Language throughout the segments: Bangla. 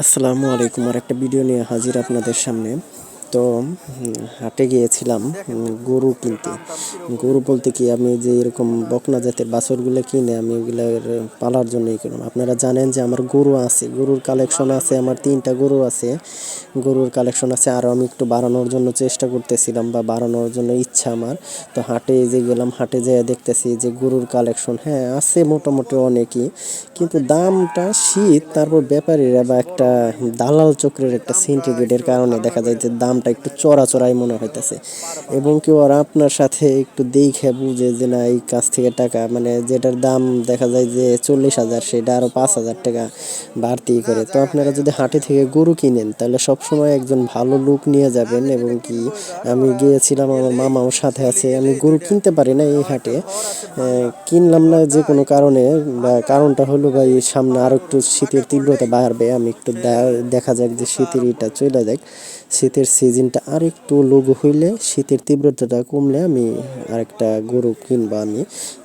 আসসালামু আলাইকুম। আর একটা ভিডিও নিয়ে হাজির আপনাদের সামনে। তো হাটে গিয়েছিলাম গরু কিনতে। গরু বলতে কি, আমি যে এরকম বকনা জাতের বাছুরগুলো কিনে আমি ওগুলার পালার জন্যই কিনলাম। আপনারা জানেন যে আমার গরু আছে, গরুর কালেকশন আছে, আমার 3টা গরু আছে, গরুর কালেকশন আছে। আরও আমি একটু বাড়ানোর জন্য চেষ্টা করতেছিলাম বা বাড়ানোর জন্য ইচ্ছা আমার। তো হাটে যে গেলাম, হাটে যেয়ে দেখতেছি যে গরুর কালেকশন হ্যাঁ আছে মোটামুটি অনেকই, কিন্তু দামটা শীত, তারপর ব্যাপারীরা বা একটা দালাল চক্রের একটা সিন্ডিকেটের কারণে দেখা যায় যে দামটা একটু চড়াই মনে হইতেছে। এবং কি ওরা আপনার সাথে একটু দেখে বুঝে যে না, এই কাছ থেকে টাকা মানে যেটার দাম দেখা যায় যে 40,000 সেটা আরও 5,000 টাকা বাড়তি করে। তো আপনারা যদি হাটে থেকে গরু কিনেন তাহলে সবসময় একজন ভালো লোক নিয়ে যাবেন। এবং কি আমি গিয়েছিলাম, আমার মামাও সাথে আছে। আমি গরু কিনতে পারি না এই হাটে, কিনলাম না যে কোনো কারণে, বা কারণটা হলো ভাই সামনে আরও একটু শীতের তীব্রতা বাড়বে। আমি একটু দেখা যাক যে শীতের এটা চলে যাক, শীতের সিজনটা আর একটু লঘু হইলে, শীতের তীব্রতাটা কমলে আমি আরেকটা গরু কিনবো। আমি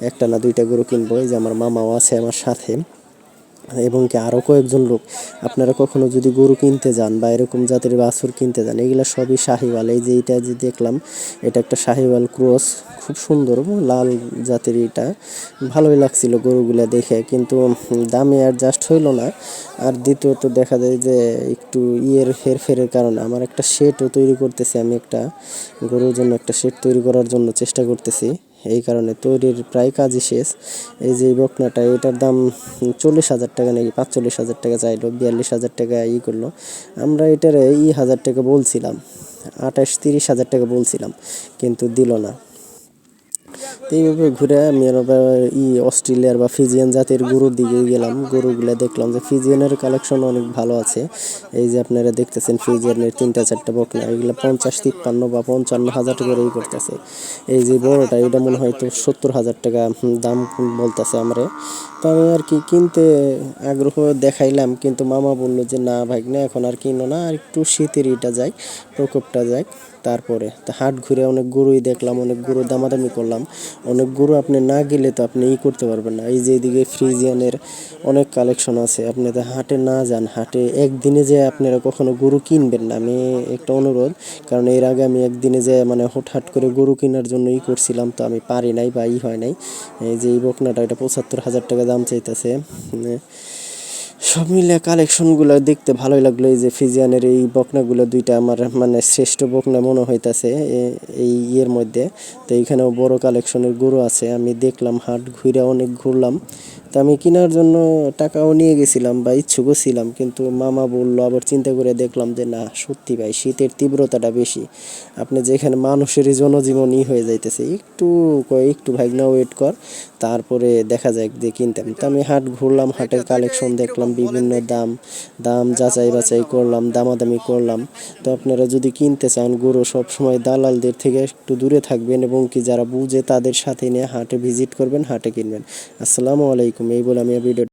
একটা না 2টা গরু কিনবো। এই যে আমার মামাও আছে আমার সাথে, এবং কি আরও কয়েকজন লোক। আপনারা কখনো যদি গরু কিনতে যান বা এরকম জাতের বাছুর কিনতে যান, এগুলো সবই শাহিওয়াল। এই যে এটা যে দেখলাম, এটা একটা শাহিওয়াল ক্রস, খুব সুন্দর লাল জাতের। এটা ভালোই লাগছিল গরুগুলা দেখে, কিন্তু দামে অ্যাডজাস্ট হইলো না। আর দ্বিতীয়ত দেখা যায় যে একটু হেরফেরের কারণে আমার একটা শেডও তৈরি করতেছি। আমি একটা গরুর জন্য একটা শেড তৈরি করার জন্য চেষ্টা করতেছি, এই কারণে তৈরির প্রায় কাজই শেষ। এই যে বকনাটা, এটার দাম 40,000 টাকা নাকি 45,000 টাকা চাইলো, 42,000 টাকা করলো। আমরা এটার 1,000 টাকা বলছিলাম, 28-30,000 টাকা বলছিলাম, কিন্তু দিল না। তো এইভাবে ঘুরে আমি আবার অস্ট্রেলিয়ার বা ফিজিয়ান জাতের গরুর দিকে গেলাম। গরুগুলো দেখলাম যে ফিজিয়ানের কালেকশন অনেক ভালো আছে। এই যে আপনারা দেখতেছেন ফিজিয়ানের 3টা 4টা বকনা, এগুলো 50-53 বা 55,000 করেই করতেছে। এই যে বড়টা, এটা মনে হয় তো 70,000 টাকা দাম বলতেছে আমরা। তো আমি আর কি কিনতে আগ্রহ দেখাইলাম, কিন্তু মামা বললো যে না ভাগ্নে, এখন আর কিনো না, আর একটু শীতের ইটা যাক, প্রকোপটা যাক, তারপরে। তো হাট ঘুরে অনেক গরুই দেখলাম, অনেক গরু দামাদামি করলাম। অনেক গরু আপনি না গেলে তো আপনি করতে পারবেন না। এই যে এদিকে ফ্রিজিয়ানের অনেক কালেকশন আছে, আপনি তো হাটে না যান, হাটে একদিনে যে আপনারা কখনো গরু কিনবেন না, আমি একটা অনুরোধ। কারণ এর আগে আমি একদিনে যে মানে হুটহাট করে গরু কেনার জন্য করছিলাম, তো আমি পারি নাই বা হয় নাই। এই যে এই বকনাটা, এটা 75,000 টাকা দাম চাইতেছে। সব মিলে কালেকশনগুলো দেখতে ভালোই লাগলো। এই যে ফিজিয়ানের এই বকনাগুলো 2টা আমার মানে শ্রেষ্ঠ বকনা মনে হইতাছে এই ইয়ের মধ্যে। তো এইখানেও বড় কালেকশনের গরু আছে। আমি দেখলাম, হাট ঘুরে অনেক ঘুরলাম। তো আমি কেনার জন্য টাকাও নিয়ে গেছিলাম বা ইচ্ছুকও ছিলাম, কিন্তু মামা বললো, আবার চিন্তা করে দেখলাম যে না, সত্যি ভাই শীতের তীব্রতাটা বেশি। আপনি যেখানে মানুষেরই জনজীবন হয়ে যাইতেছে, একটু ভাই না ওয়েট কর, তারপরে দেখা যায় যে কিনতাম। তো আমি হাট ঘুরলাম, হাটের কালেকশন দেখলাম, বিভিন্ন দাম দাম যাচাই বাছাই করলাম, দামাদামি করলাম। তো আপনারা যদি কিনতে চান গরু, সবসময় দালালদের থেকে একটু দূরে থাকবেন, এবং কি যারা বুঝে তাদের সাথে নিয়ে হাটে ভিজিট করবেন, হাটে কিনবেন। আসসালামু আলাইকুম। এই বলে আমি ভিডিও